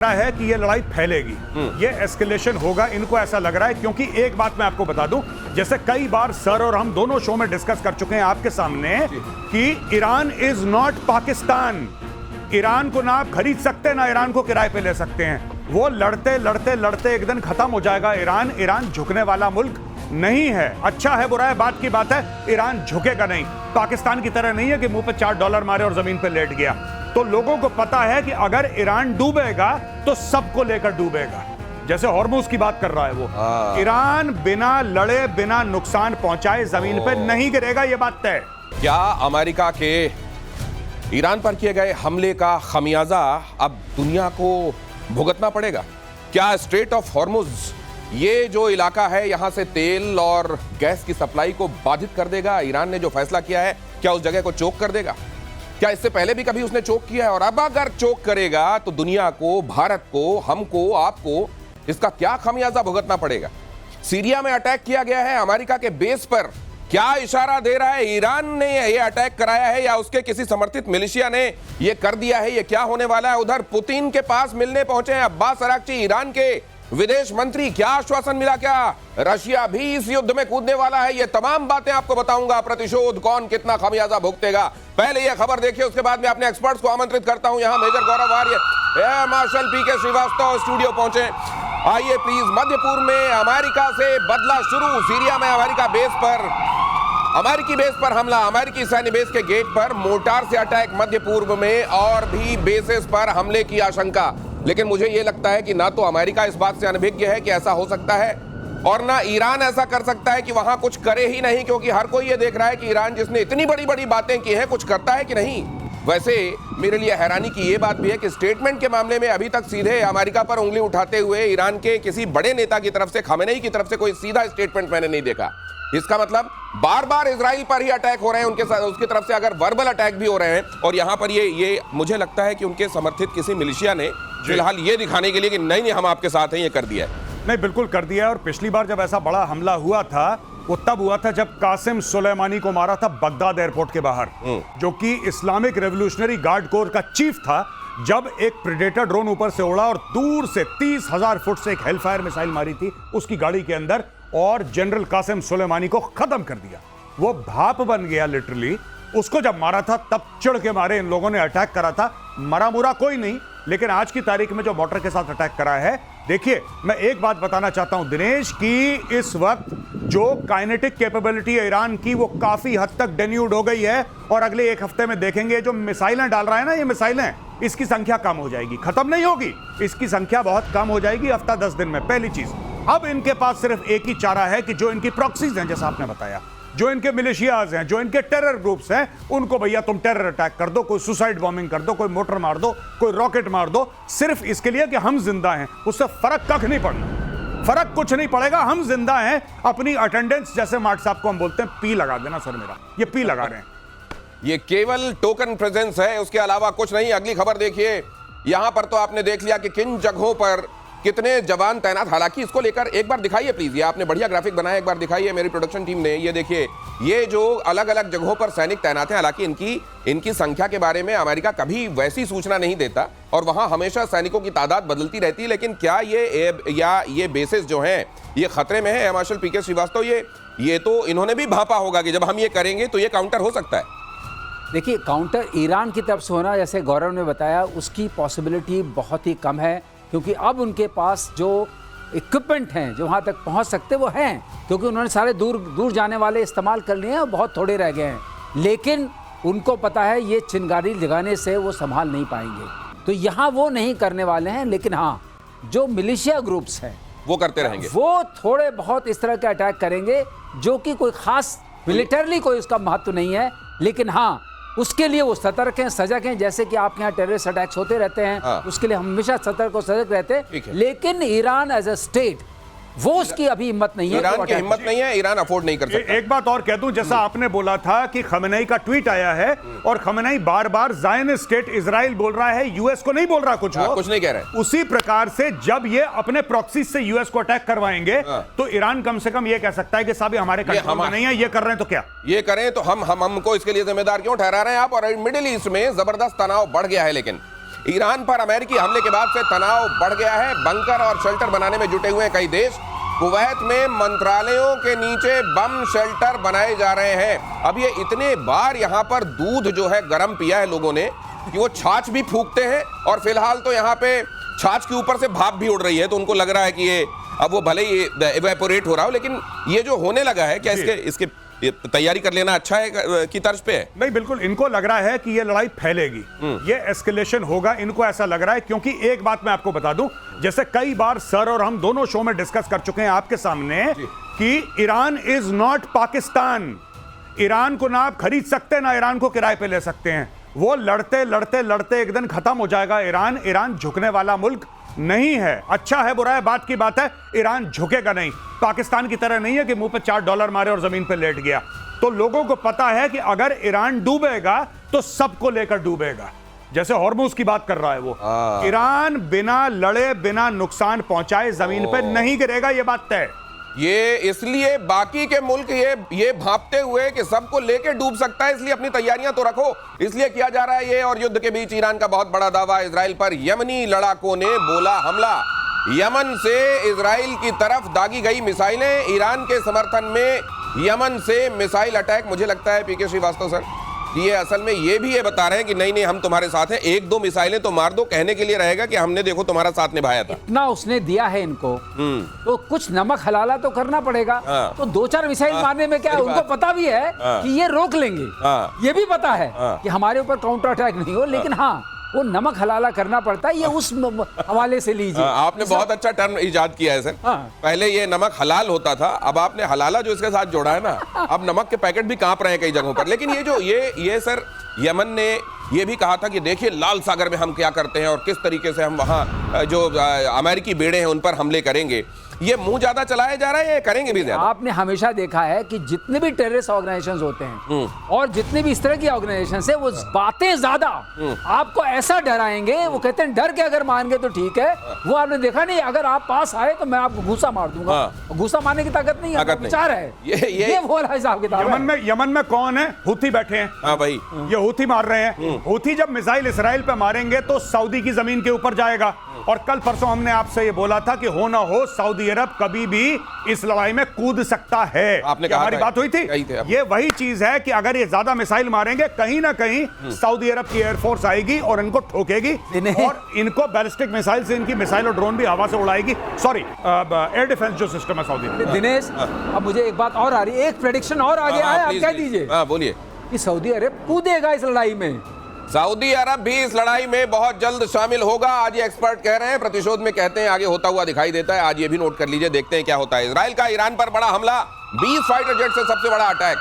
है कि ये लड़ाई फैलेगी, ये एस्केलेशन होगा, इनको ऐसा लग रहा है। क्योंकि एक बात मैं आपको बता दूं, जैसे कई बार सर और हम दोनों शो में डिस्कस कर चुके हैं आपके सामने कि Iran is not Pakistan. Iran को ना आप खरीद सकते ना ईरान को किराए पे ले सकते हैं। वो लड़ते लड़ते लड़ते एक दिन खत्म हो जाएगा। ईरान झुकने वाला मुल्क नहीं है। अच्छा है बुरा है बात की बात है, ईरान झुकेगा नहीं। पाकिस्तान की तरह नहीं है कि मुंह पे $4 मारे और जमीन पे लेट गया। तो लोगों को पता है कि अगर ईरान डूबेगा तो सबको लेकर डूबेगा। जैसे हॉर्मुज की बात कर रहा है वो, ईरान बिना लड़े बिना नुकसान पहुंचाए जमीन पे नहीं गिरेगा, ये बात तय। क्या अमेरिका के ईरान पर किए गए हमले का खमियाजा अब दुनिया को भुगतना पड़ेगा? क्या स्ट्रेट ऑफ हॉर्मुज ये जो इलाका है यहां से तेल और गैस की सप्लाई को बाधित कर देगा? ईरान ने जो फैसला किया है क्या उस जगह को चोक कर देगा? क्या इससे पहले भी कभी उसने चोक किया है? और अब अगर चोक करेगा तो दुनिया को, भारत को, हमको, आपको इसका क्या खमियाजा भुगतना पड़ेगा? सीरिया में अटैक किया गया है अमेरिका के बेस पर। क्या इशारा दे रहा है ईरान ने ये अटैक कराया है या उसके किसी समर्थित मिलिशिया ने ये कर दिया है? ये क्या होने वाला है? उधर पुतिन के पास मिलने पहुंचे हैं अब्बास अराक्ची, ईरान के विदेश मंत्री। क्या आश्वासन मिला? क्या रशिया भी इस युद्ध में कूदने वाला है? ये तमाम बातें आपको बताऊंगा। प्रतिशोध कौन कितना खमियाजा भुगतेगा, पहले ये खबर देखिए, उसके बाद मैं अपने एक्सपर्ट्स को आमंत्रित करता हूं। यहां मेजर गौरव आर्य, एयर मार्शल पीके श्रीवास्तव स्टूडियो पहुंचे। आइए प्लीज। मध्य पूर्व में अमेरिका से बदला शुरू। सीरिया में अमेरिका बेस पर, अमेरिकी बेस पर हमला, अमेरिकी सैन्य बेस के गेट पर मोर्टार से अटैक। मध्य पूर्व में और भी बेसेस पर हमले की आशंका। लेकिन मुझे यह लगता है कि ना तो अमेरिका इस बात से अनभिज्ञ है कि ऐसा हो सकता है, और ना ईरान ऐसा कर सकता है कि वहां कुछ करे ही नहीं, क्योंकि हर कोई ये देख रहा है कि ईरान जिसने इतनी बड़ी बड़ी बातें की हैं कुछ करता है कि नहीं। वैसे मेरे लिए हैरानी की यह बात भी है कि स्टेटमेंट के मामले में अभी तक सीधे अमेरिका पर उंगली उठाते हुए ईरान के किसी बड़े नेता की तरफ से, खमेनेई की तरफ से कोई सीधा स्टेटमेंट मैंने नहीं देखा। इसका मतलब बार बार इजराइल पर ही अटैक हो रहे हैं उनके साथ, उसकी तरफ से अगर वर्बल अटैक भी हो रहे हैं। और यहां पर ये मुझे लगता है कि उनके समर्थित किसी मिलिशिया ने फिलहाल ये दिखाने के लिए कि नहीं हम आपके साथ हैं, ये कर दिया है। नहीं, बिल्कुल कर दिया है। और पिछली बार जब ऐसा बड़ा हमला हुआ था वो तब हुआ था जब कासिम सुलेमानी को मारा था बगदाद एयरपोर्ट के बाहर, जो कि इस्लामिक रेवोल्यूशनरी गार्ड कोर का चीफ था। जब एक प्रेडेटर ड्रोन ऊपर से उड़ा और दूर से 30,000 फुट से एक हेलफायर मिसाइल मारी थी उसकी गाड़ी के अंदर, और जनरल कासिम सुलेमानी को खत्म कर दिया। वो भाप बन गया लिटरली। उसको जब मारा था तब चिढ़ के मारे इन लोगों ने अटैक करा था। मरा मुरा कोई नहीं, लेकिन आज की तारीख में जो मोटर के साथ अटैक करा है, देखिए मैं एक बात बताना चाहता हूं दिनेश की, इस वक्त जो काइनेटिक कैपेबिलिटी है ईरान की वो काफी हद तक डेन्यूड हो गई है। और अगले एक हफ्ते में देखेंगे जो मिसाइलें डाल रहा है ना, ये मिसाइलें, इसकी संख्या कम हो जाएगी, खत्म नहीं होगी, इसकी संख्या बहुत कम हो जाएगी हफ्ता 10 दिन में। पहली चीज, अब इनके पास सिर्फ एक ही चारा है कि जो इनकी प्रॉक्सीज हैं, जैसा आपने बताया, जो इनके मिलिशियाज हैं, जो इनके टेरर ग्रुप्स हैं, उनको भैया तुम टेरर अटैक कर दो, कोई सुसाइड बॉम्बिंग कर दो, कोई मोटर मार दो, कोई रॉकेट मार दो, सिर्फ इसके लिए कि हम जिंदा हैं। उससे फर्क कख नहीं पड़ना, फर्क कुछ नहीं पड़ेगा। हम जिंदा हैं, अपनी अटेंडेंस, जैसे मार्ट साहब को हम बोलते हैं, पी लगा देना सर मेरा, ये पी लगा रहे हैं। ये केवल टोकन प्रेजेंस है, उसके अलावा कुछ नहीं। अगली खबर देखिए। यहां पर तो आपने देख लिया कि किन जगहों पर कितने जवान तैनात। हालांकि इसको लेकर एक बार दिखाइए प्लीज, ये आपने बढ़िया ग्राफिक बनाया, एक बार दिखाइए मेरी प्रोडक्शन टीम ने। ये देखिए, ये जो अलग अलग जगहों पर सैनिक तैनात हैं। हालांकि इनकी संख्या के बारे में अमेरिका कभी वैसी सूचना नहीं देता और वहां हमेशा सैनिकों की तादाद बदलती रहती है। लेकिन क्या ये बेसिस जो हैं ये खतरे में है? एयर मार्शल पीके श्रीवास्तव, ये तो इन्होंने भी भापा होगा कि जब हम ये करेंगे तो ये काउंटर हो सकता है। देखिए, काउंटर ईरान की तरफ से होना, जैसे गौरव ने बताया, उसकी पॉसिबिलिटी बहुत ही कम है, क्योंकि अब उनके पास जो इक्विपमेंट हैं जो वहाँ तक पहुँच सकते वो हैं, क्योंकि उन्होंने सारे दूर जाने वाले इस्तेमाल कर लिए हैं और बहुत थोड़े रह गए हैं। लेकिन उनको पता है ये चिंगारी लगाने से वो संभाल नहीं पाएंगे, तो यहाँ वो नहीं करने वाले हैं। लेकिन हाँ, जो मिलिशिया ग्रुप्स हैं वो करते रहेंगे, वो थोड़े बहुत इस तरह के अटैक करेंगे, जो कि कोई खास मिलिटरली कोई उसका महत्व नहीं है। लेकिन हाँ, उसके लिए वो सतर्क हैं, सजग हैं। जैसे कि आपके यहाँ टेररिस्ट अटैक्स होते रहते हैं, उसके लिए हमेशा सतर्क और सजग रहते हैं। लेकिन ईरान एज अ स्टेट, वो उसकी अभी हिम्मत नहीं है, ईरान की हिम्मत नहीं है, ईरान अफोर्ड नहीं कर सकता। एक बात और कह दूं, जैसा आपने बोला था कि खमेनेई का ट्वीट आया है और खमेनेई बार बार ज़ायनिस्ट स्टेट इजराइल बोल रहा है, यूएस को नहीं बोल रहा कुछ, कुछ नहीं कह रहा है। उसी प्रकार से जब ये अपने प्रॉक्सी से यूएस को अटैक करवाएंगे तो ईरान कम से कम ये कह सकता है कि साहब हमारे कंट्रोल में नहीं है, ये कर रहे हैं तो क्या ये करें, तो हमको इसके लिए जिम्मेदार क्यों ठहरा रहे हैं आप? और मिडिल ईस्ट में जबरदस्त तनाव बढ़ गया है। लेकिन ईरान पर अमेरिकी हमले के बाद से तनाव बढ़ गया है। बंकर और शेल्टर बनाने में जुटे हुए हैं कई देश। कुवैत में मंत्रालयों के नीचे बम शेल्टर बनाए जा रहे हैं। अब ये इतने बार यहाँ पर दूध जो है गर्म पिया है लोगों ने कि वो छाछ भी फूकते हैं, और फिलहाल तो यहाँ पे छाछ के ऊपर से भाप भी उड़ रही है, तो उनको लग रहा है कि ये अब वो भले ही इवेपोरेट हो रहा हो, लेकिन ये जो होने लगा है, क्या इसके तैयारी कर लेना अच्छा है की तर्ज पे है? नहीं, बिल्कुल इनको लग रहा है कि ये लड़ाई फैलेगी, ये एस्केलेशन होगा, इनको ऐसा लग रहा है। क्योंकि एक बात मैं आपको बता दूं, जैसे कई बार सर और हम दोनों शो में डिस्कस कर चुके हैं आपके सामने कि Iran is not Pakistan. Iran को ना आप खरीद सकते ना ईरान को किराए पे ले सकते हैं। वो लड़ते लड़ते लड़ते एक दिन खत्म हो जाएगा। ईरान झुकने वाला मुल्क नहीं है। अच्छा है बुरा है बात की बात है, ईरान झुकेगा नहीं। पाकिस्तान की तरह नहीं है कि मुंह पे $4 मारे और जमीन पे लेट गया। तो लोगों को पता है कि अगर ईरान डूबेगा तो सबको लेकर डूबेगा। जैसे हॉर्मुज की बात कर रहा है वो, ईरान बिना लड़े बिना नुकसान पहुंचाए जमीन पे नहीं गिरेगा, ये बात तय। ये इसलिए बाकी के मुल्क ये भांपते हुए कि सबको लेके डूब सकता है, इसलिए अपनी तैयारियां तो रखो, इसलिए किया जा रहा है ये। और युद्ध के बीच ईरान का बहुत बड़ा दावा इजराइल पर। यमनी लड़ाकों ने बोला हमला। यमन से इजराइल की तरफ दागी गई मिसाइलें, ईरान के समर्थन में यमन से मिसाइल अटैक। मुझे लगता है पीके श्रीवास्तव सर कि ये असल में ये भी ये बता रहे हैं कि नहीं नहीं हम तुम्हारे साथ हैं, 1-2 मिसाइलें तो मार दो, कहने के लिए रहेगा कि हमने देखो तुम्हारा साथ निभाया था। इतना उसने दिया है इनको, तो कुछ नमक हलाला तो करना पड़ेगा। तो 2-4 मिसाइल मारने में क्या, उनको पता भी है कि ये रोक लेंगे, ये भी पता है कि हमारे ऊपर काउंटर अटैक नहीं हो, लेकिन हाँ वो नमक हलाला करना पड़ता है। ये उस हवाले से लीजिए। आपने बहुत अच्छा टर्म इजाद किया है सर। पहले ये नमक हलाल होता था, अब आपने हलाला जो इसके साथ जोड़ा है ना, अब नमक के पैकेट भी कांप रहे हैं कई जगहों पर। लेकिन ये जो ये सर यमन ने ये भी कहा था कि देखिए लाल सागर में हम क्या करते हैं और किस तरीके से हम वहां जो अमेरिकी बेड़े हैं उन पर हमले करेंगे। ये मुंह ज्यादा चलाया जा रहा है, ये करेंगे भी ज्यादा। आपने हमेशा देखा है कि जितने भी टेररिस्ट ऑर्गेनाइजेशंस होते हैं और जितने भी इस तरह की ऑर्गेनाइजेशंस है, वो बातें ज्यादा आपको ऐसा डराएंगे, वो कहते हैं डर के अगर मारेंगे तो ठीक है। वो आपने देखा नहीं, अगर आप पास आए तो मैं आपको घूसा मार दूंगा। घूसा मारने की ताकत नहीं है, विचार है। ये वो हिसाब किताब है। यमन में कौन है? हुथी बैठे हैं। हाँ भाई, ये हुथी मार रहे हैं। हुथी जब मिसाइल इसराइल पे मारेंगे तो सऊदी की जमीन के ऊपर जाएगा। और कल परसों हमने आपसे ये बोला था कि हो ना हो सऊदी अरब कभी भी इस लड़ाई में कूद सकता है। आपने कहा हमारी बात हुई थी। ये वही चीज है कि अगर ये ज्यादा मिसाइल मारेंगे, कहीं ना कहीं सऊदी अरब की एयरफोर्स आएगी और इनको ठोकेगी और इनको बैलिस्टिक मिसाइल से इनकी मिसाइल और ड्रोन भी हवा से उड़ाएगी। सॉरी, एयर डिफेंस जो सिस्टम है सऊदी में। दिनेश, अब मुझे एक बात और आ रही है, एक प्रेडिक्शन और आगे आया, आप कह दीजिए। बोलिए। कि सऊदी अरब कूदेगा इस लड़ाई में। सऊदी अरब भी इस लड़ाई में बहुत जल्द शामिल होगा, आज ये एक्सपर्ट कह रहे हैं। प्रतिशोध में कहते हैं आगे होता हुआ दिखाई देता है। आज ये भी नोट कर लीजिए, देखते हैं क्या होता है। इजराइल का ईरान पर बड़ा हमला, 20 फाइटर जेट से सबसे बड़ा अटैक।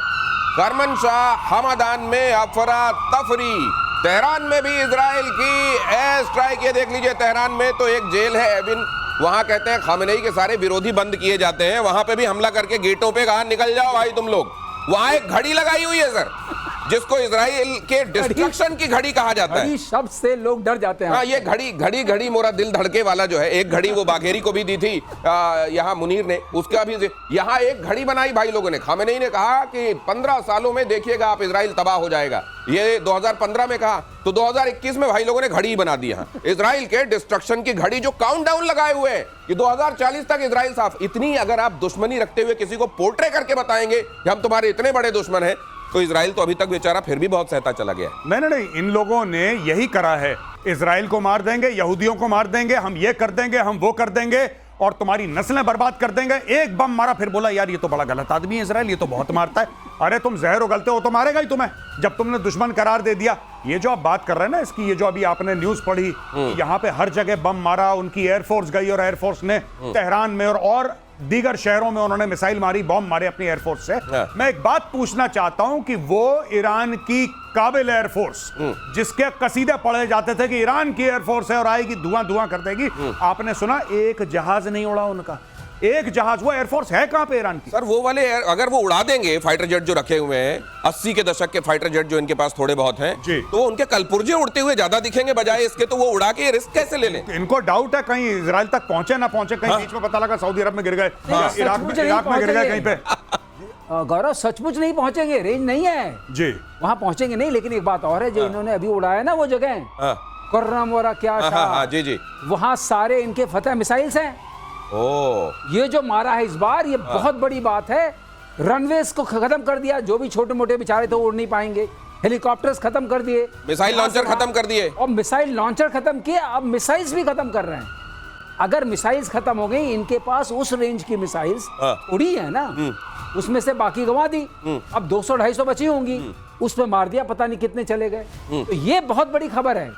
करमनशाह हमदान में अफरा तफरी। तेहरान में भी इजराइल की एयर स्ट्राइक। ये देख लीजिए, तेहरान में तो एक जेल है एविन, वहां कहते हैं खामेनेई के सारे विरोधी बंद किए जाते हैं। वहां पे भी हमला करके गेटों पे कहा निकल जाओ भाई तुम लोग। वहां एक घड़ी लगाई हुई है सर, जिसको इजराइल के डिस्ट्रक्शन की घड़ी कहा जाता है। शब्द से लोग डर जाते हैं। हाँ, ये घड़ी मोरा दिल धड़के वाला जो है, एक घड़ी वो बाघेरी को भी दी थी यहाँ मुनीर ने, उसका भी यहाँ एक घड़ी बनाई भाई लोगों ने। खामेनेई ने कहा कि 15 सालों में देखिएगा आप इजराइल तबाह हो जाएगा। ये 2015 में कहा, तो 2021 में भाई लोगों ने घड़ी बना दी यहाँ इजराइल के डिस्ट्रक्शन की घड़ी, जो काउंटडाउन लगाए हुए हैं कि 2040 तक इजराइल साफ। इतनी अगर आप दुश्मनी रखते हुए किसी को पोर्ट्रे करके बताएंगे कि हम तुम्हारे इतने बड़े दुश्मन हैं, तो इजराइल तो अभी तक बेचारा फिर भी बहुत सहता चला गया। नहीं, इन लोगों ने यही करा है। इजराइल को मार देंगे, यहूदियों को मार देंगे, हम ये कर देंगे, हम वो कर देंगे और तुम्हारी नस्लें बर्बाद कर देंगे। एक बम मारा, फिर बोला यार ये तो बड़ा गलत आदमी है इजराइल, ये तो बहुत मारता है। अरे तुम जहर उगलते हो तो मारेगा ही तुम्हें, जब तुमने दुश्मन करार दे दिया। ये जो आप बात कर रहे हैं ना इसकी, ये जो अभी आपने न्यूज पढ़ी, यहाँ पे हर जगह बम मारा, उनकी एयरफोर्स गई और एयरफोर्स ने तेहरान में और दीगर शहरों में उन्होंने मिसाइल मारी, बॉम्ब मारे अपनी एयरफोर्स से। मैं एक बात पूछना चाहता हूं कि वो ईरान की काबिल एयरफोर्स, जिसके कसीदे पढ़े जाते थे कि ईरान की एयरफोर्स है और आएगी धुआं धुआं कर देगी, आपने सुना एक जहाज नहीं उड़ा उनका, एक जहाज। वो एयरफोर्स है कहां पे ईरान की? सर वो वाले अगर वो उड़ा देंगे फाइटर जेट जो रखे हुए हैं, 80 के दशक के फाइटर जेट जो इनके पास थोड़े बहुत हैं, तो उनके कलपुर्जे उड़ते हुए ज्यादा दिखेंगे बजाय इसके, तो वो उड़ा के रिस्क कैसे ले लें? इनको डाउट है कहीं इजराइल तक पहुंचे ना पहुंचे, कहीं बीच में पता लगा सऊदी अरब में गिर गए, इराक में गिर गए कहीं पे। गौरव सचमुच नहीं पहुंचेंगे, रेंज नहीं है जी, वहां पहुंचेंगे नहीं। लेकिन एक बात और है, जो इन्होंने अभी उड़ाया ना वो जगह, कर्रमोरा क्या हाँ, जी जी, वहां सारे इनके फतह मिसाइल्स हैं। ओ ये जो मारा है इस बार, ये बहुत बड़ी बात है। रनवेज को खत्म कर दिया, जो भी छोटे मोटे बेचारे थे उड़ नहीं पाएंगे। हेलीकॉप्टर्स खत्म कर दिए, मिसाइल लॉन्चर खत्म कर दिए, और मिसाइल लॉन्चर खत्म किए, अब मिसाइल्स भी खत्म कर रहे हैं। अगर मिसाइल्स खत्म हो गई, इनके पास उस रेंज की मिसाइल्स उड़ी है ना, उसमें से बाकी गंवा दी, अब 200-250 बची होंगी, उसमें मार दिया, पता नहीं कितने चले गए। तो ये बहुत बड़ी खबर है।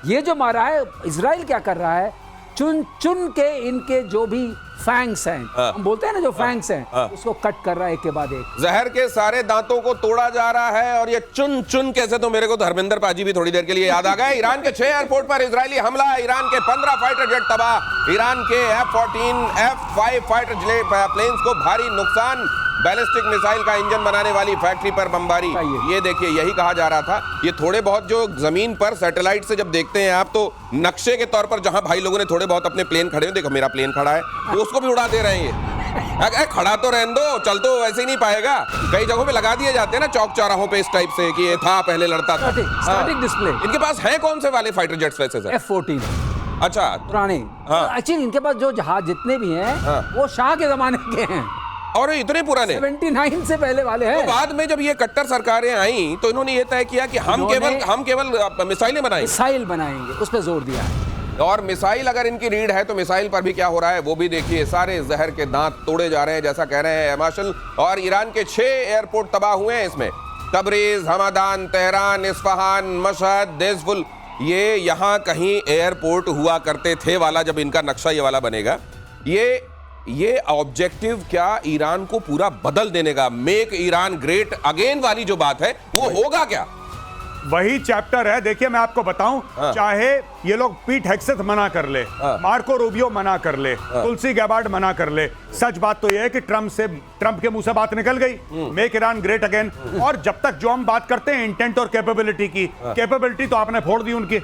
ये जो मारा है, इजराइल क्या कर रहा है, चुन चुन के इनके जो भी फैंग्स हैं, हम बोलते हैं ना जो फैंग्स हैं, उसको कट कर रहा है एक के बाद एक। जहर के सारे दांतों को तोड़ा जा रहा है। और ये चुन चुन कैसे, तो मेरे को धर्मेंद्र पाजी भी थोड़ी देर के लिए याद आ गए। ईरान के 6 एयरपोर्ट पर इजरायली हमला, ईरान के 15 फाइटर जेट तबाह, ईरान के F-14, F-5 फाइटर प्लेन्स को भारी नुकसान, बैलिस्टिक मिसाइल का इंजन बनाने वाली फैक्ट्री पर बमबारी। ये देखिए, यही कहा जा रहा था। ये थोड़े बहुत जो जमीन पर सैटेलाइट से जब देखते हैं आप, तो नक्शे के तौर पर जहां भाई लोगों ने थोड़े बहुत अपने प्लेन खड़े हैं, देखो मेरा प्लेन खड़ा है, तो उसको भी उड़ा दे रहे हैं ये। खड़ा तो रहने दो, चल तो वैसे ही नहीं पाएगा। कई जगहों पे लगा दिए जाते हैं ना चौक चौराहों पे, इस टाइप से कि ये था, पहले लड़ता था। Static display. इनके पास है कौन से वाले फाइटर जेट्स वैसे सर? F-14 अच्छा, पुराने। एक्चुअली इनके पास जो जहाज जितने भी हैं, वो शाह के जमाने के हैं, और इतने पुराने 79 से पहले वाले हैं। तो बाद में जब ये कट्टर सरकारें आई, तो इन्होंने ये तय किया कि हम केवल मिसाइलें बनाएंगे, मिसाइल बनाएंगे, उस पर जोर दिया है। और मिसाइल अगर इनकी रीड है, तो मिसाइल पर भी क्या हो रहा है वो भी देखिए। सारे जहर के दांत तोड़े जा रहे हैं, जैसा कह रहे हैं मार्शल। और ईरान के 6 एयरपोर्ट तबाह हुए हैं इसमें, Tabriz, Hamdan, Tehran, Isfahan, Mashhad, देज़फुल। ये यहाँ कहीं एयरपोर्ट हुआ करते थे वाला, जब इनका नक्शा ये वाला बनेगा, ये ऑब्जेक्टिव क्या ईरान को पूरा बदल देने का, मेक ईरान ग्रेट अगेन वाली जो बात है, वो होगा क्या? वही चैप्टर है। देखिए मैं आपको बताऊं, चाहे ये लोग पीट हेग्सेथ मना कर ले, मार्को रूबियो मना कर ले, तुलसी गैबार्ड मना कर ले, सच बात तो ये है कि ट्रंप के मुंह से बात निकल गई, मेक ईरान ग्रेट अगेन। और जब तक जो हम बात करते हैं इंटेंट और कैपेबिलिटी की, कैपेबिलिटी तो आपने फोड़ दी उनकी।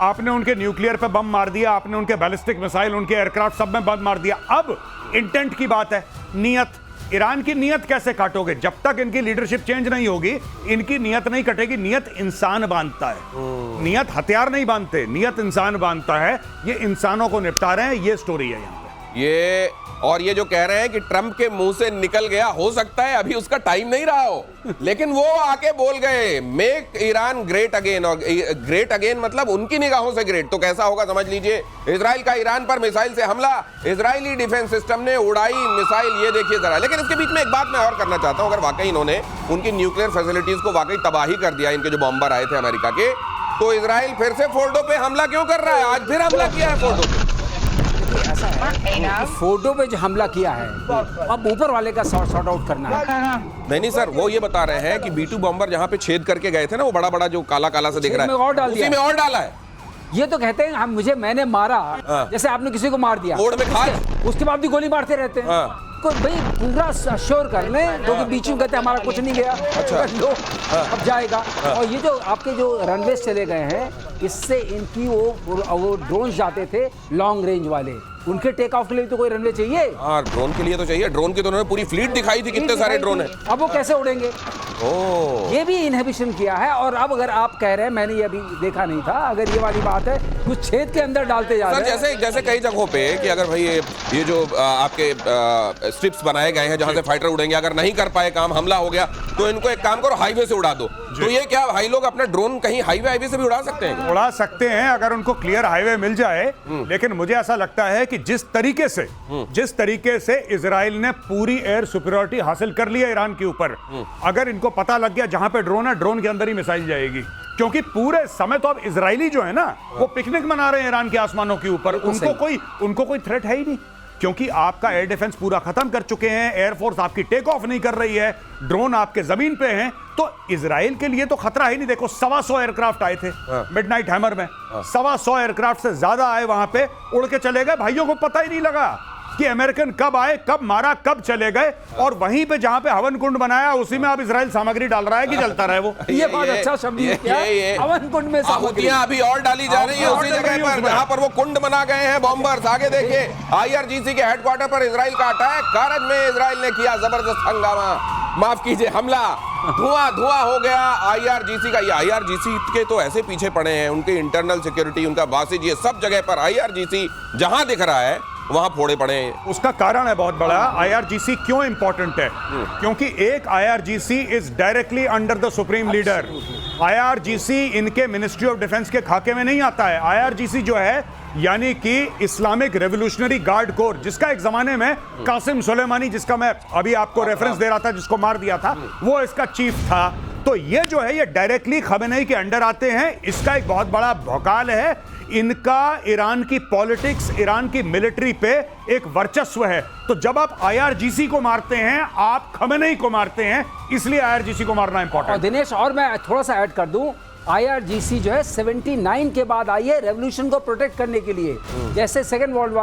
आपने उनके न्यूक्लियर पे बम मार दिया, आपने उनके बैलिस्टिक मिसाइल, उनके एयरक्राफ्ट सब में बम मार दिया। अब इंटेंट की बात है, नियत। ईरान की नियत कैसे काटोगे? जब तक इनकी लीडरशिप चेंज नहीं होगी, इनकी नियत नहीं कटेगी। नियत इंसान बांधता है, नियत हथियार नहीं बांधते, नियत इंसान बांधता है। ये इंसानों को निपटा रहे हैं, ये स्टोरी है यहाँ पे। ये जो कह रहे हैं कि ट्रंप के मुंह से निकल गया, हो सकता है अभी उसका टाइम नहीं रहा हो, लेकिन वो आके बोल गए मेक ईरान ग्रेट अगेन। और ग्रेट अगेन मतलब उनकी निगाहों से ग्रेट। तो कैसा होगा समझ लीजिए। इजराइल का ईरान पर मिसाइल से हमला, इजरायली डिफेंस सिस्टम ने उड़ाई मिसाइल, ये देखिए जरा। लेकिन इसके बीच में एक बात मैं और करना चाहता हूं, अगर वाकई इन्होंने उनकी न्यूक्लियर फैसिलिटीज को वाकई तबाही कर दिया, इनके जो बॉम्बर आए थे अमेरिका के, तो इजराइल फिर से फोर्डो पे हमला क्यों कर रहा है? आज फिर हमला किया है फोर्डो पे। ऐसा है, फोटो पे जो हमला किया है, अब ऊपर वाले का सॉर्ट आउट करना है। नहीं सर, वो ये बता रहे हैं कि B-2 बॉम्बर जहां पे छेद करके गए थे ना, वो बड़ा बड़ा जो काला काला से दिख रहा है, उसी में और डाला है। ये तो कहते हैं मैंने मारा, जैसे आपने किसी को मार दिया, उसके बाद भी गोली मारते रहते हैं। को भाई पूरा श्योर कर लें, क्योंकि बीच में कहते हैं हमारा कुछ नहीं गया। अच्छा लो, अब जाएगा। और ये जो आपके जो रनवेज चले गए हैं, इससे इनकी वो ड्रोन जाते थे लॉन्ग रेंज वाले, उनके टेक ऑफ के लिए तो कोई रनवे चाहिए। हाँ, ड्रोन के लिए तो चाहिए। ड्रोन की तो उन्होंने पूरी फ्लीट दिखाई थी, कितने सारे ड्रोन हैं। अब वो कैसे उड़ेंगे? ये भी इनहिबिशन किया है। और अब अगर आप कह रहे हैं, मैंने ये अभी देखा नहीं था, अगर ये वाली बात है, कुछ छेद के अंदर डालते जा रहे हैं। जैसे कई जगहों पे कि अगर भाई ये जो आपके स्ट्रिप्स बनाए गए हैं जहां से फाइटर उड़ेंगे, अगर नहीं कर पाए काम, हमला हो गया, तो इनको एक काम करो, हाईवे से उड़ा दो। तो ये क्या भाई लोग अपना ड्रोन कहीं हाईवे से भी उड़ा सकते हैं? उड़ा सकते हैं अगर उनको क्लियर हाईवे मिल जाए। लेकिन मुझे ऐसा लगता है कि जिस तरीके से इजराइल ने पूरी एयर सुपीरियरिटी हासिल कर लिया ईरान के ऊपर, अगर इनको पता लग गया जहां पे ड्रोन है, ड्रोन के अंदर ही मिसाइल जाएगी। क्योंकि पूरे समय तो अब इजरायली जो है ना, वो पिकनिक मना रहे हैं ईरान के आसमानों के ऊपर। उनको कोई थ्रेट है ही नहीं, क्योंकि आपका एयर डिफेंस पूरा खत्म कर चुके हैं, एयरफोर्स आपकी टेक ऑफ नहीं कर रही है, ड्रोन आपके जमीन पे हैं। तो इजराइल के लिए तो खतरा ही नहीं। देखो 125 एयरक्राफ्ट आए थे मिडनाइट हैमर में, 125 एयरक्राफ्ट से ज्यादा आए, वहां पे उड़ के चले गए। भाइयों को पता ही नहीं लगा कि अमेरिकन कब आए, कब मारा, कब चले गए। और वहीं पे जहां पे हवन कुंड बनाया, उसी में अब इजराइल सामग्री डाल रहा है कि जलता रहे वो। ये बहुत अच्छा शब्द है, हवन कुंड में आहुतियां अभी और डाली जा रही है उसी जगह पर जहां पर वो कुंड बना गए हैं बॉम्बर्स। आगे देखिए, IRGC के हेडक्वार्टर पर इजराइल का अटैक, कारज में इजराइल ने किया जबरदस्त हंगामा, माफ कीजिए हमला। धुआं धुआं हो गया आईआरजीसी का। ये आईआरजीसी के तो ऐसे पीछे पड़े हैं, उनके इंटरनल सिक्योरिटी, उनका बासिज, ये सब जगह पर आईआरजीसी जहां दिख रहा है वहां फोड़े पड़े हैं। उसका कारण है बहुत बड़ा। आईआरजीसी क्यों इंपॉर्टेंट है? क्योंकि एक IRGC is directly under the supreme leader. IRGC इनके मिनिस्ट्री ऑफ डिफेंस के खाके में नहीं आता है। आईआरजीसी जो है यानी कि इस्लामिक रेवोल्यूशनरी गार्ड कोर, जिसका एक जमाने में कासिम सुलेमानी, जिसका मैं अभी आपको रेफरेंस दे रहा था, जिसको मार दिया था, वो इसका चीफ था। तो ये जो है ये डायरेक्टली खमेनेई के अंडर आते हैं। इसका एक बहुत बड़ा भौकाल है। इनका ईरान की पॉलिटिक्स, ईरान की मिलिट्री पे एक वर्चस्व है। तो जब आप आईआरजीसी को मारते हैं, आप खमेनेई को मारते हैं, इसलिए आईआरजीसी को मारना इंपॉर्टेंट। और दिनेश, और मैं थोड़ा सा ऐड कर दूं, आईआरजीसी जो है 79 के बाद आई है रेवोल्यूशन को प्रोटेक्ट करने के लिए। जैसे सेकेंड वर्ल्ड वॉर